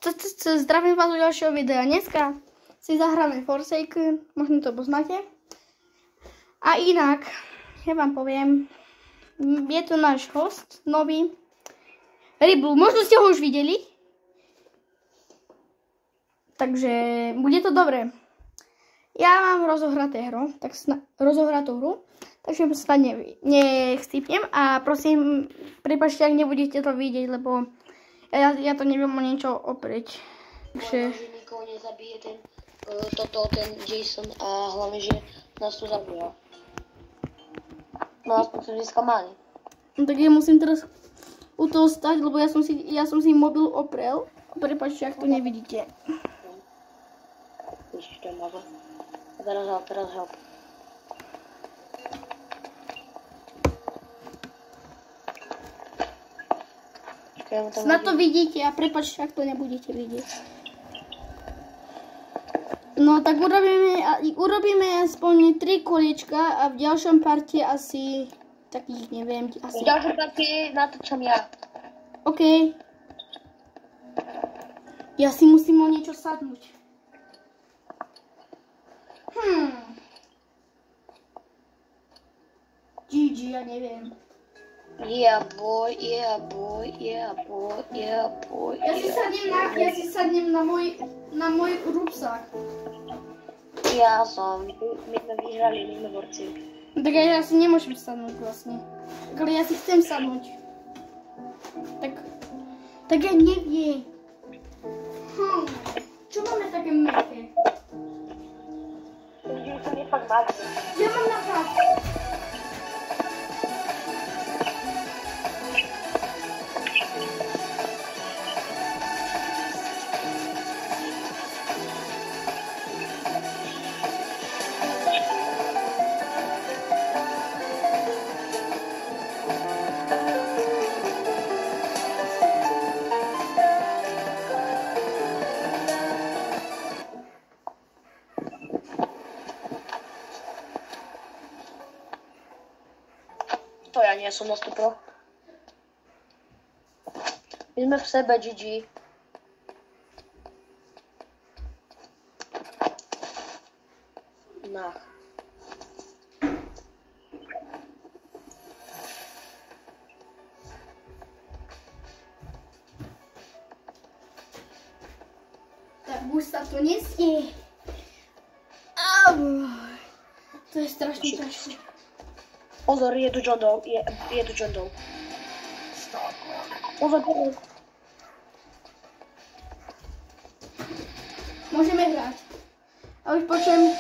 Zdravím vás u ďalšieho videa. Dneska si zahráme Forsaken, možno to poznáte. A inak, ja vám poviem, je tu náš host, nový, Rybu. Možno ste ho už videli. Takže bude to dobré. Ja mám rozohratú hru, takže sa nechcípnem a prosím, prepáčte, ak nebudete to vidieť, lebo ja to neviem o niečo oprieť. Takže... Že nikoho nezabije ten Jason a hlavne, že nás tu zabíja. No aspoň som neskamaný. No tak ja musím teraz u toho stať, lebo ja som si mobil oprel. Prepáčte, ak to nevidíte. Ježiš, to je maga. Teraz help. Snad to vidíte a prepáčte, ak to nebudete vidieť. No tak urobíme aspoň 3 koliečka a v ďalšom parte asi takých, neviem, asi... V ďalšom parte natáčam ja. OK. Ja si musím o niečo sadnúť. GG, ja neviem. Yeah boy, yeah boy, yeah boy, yeah boy. Ja si sadnem na môj rúbsak. Ja som, my sme vyhrali, my sme borci. Tak ja si nemôžem sadnúť vlastne. Ale ja si chcem sadnúť. Tak ja neviem. Čo máme také mäkké? Som je fakt máte. Ja mám napad. To ja nie som moc pro. My sme v sebe, GG. No. Tak už sa to nesie. To je strašne ťažké. Pozor, je tu John Doe. Je tu John Doe. Pozor. Môžeme hrať. A už počujem,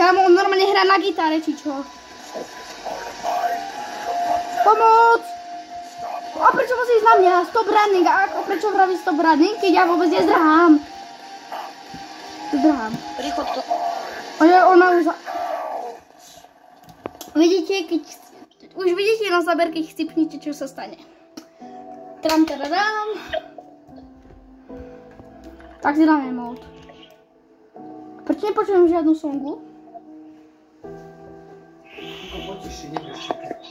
kámo, on normálne hrá na gitare, či čo? Pomoc! A prečo musíš na mňa? Stop running. A prečo vraví stop running, keď ja vôbec nezdrhám? Zdrhám. Rýchlo to. Ona už... Vidíte, už vidíte na záber, keď chcípnete, čo sa stane. Tram, tadadám. Tak si dáme mod. Prečo nepočujem žiadnu songu? Potiši, nebudeš čakať.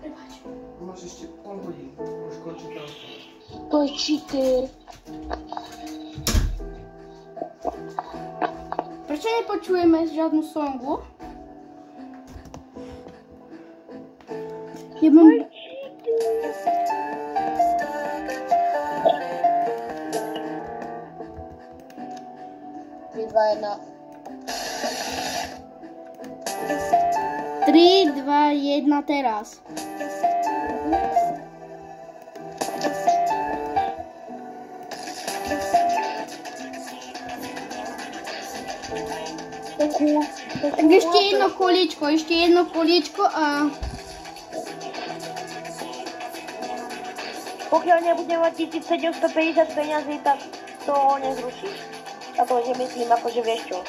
Prepáč. Máš ešte pol hodín, už končí to. To je cheater. Prečo nepočujeme žiadnu songu? Ja mám... 3, 2, 1, teraz. Tak ešte jedno kolíčko a... Pokiaľ nebudem mať 1750 peňazí, tak to nezrušíš. A to nemyslím, akože vieš čo.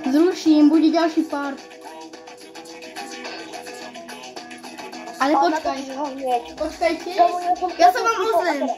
Zruším, bude ďalší part. Ale počkajte. Ja sa vám ozvem.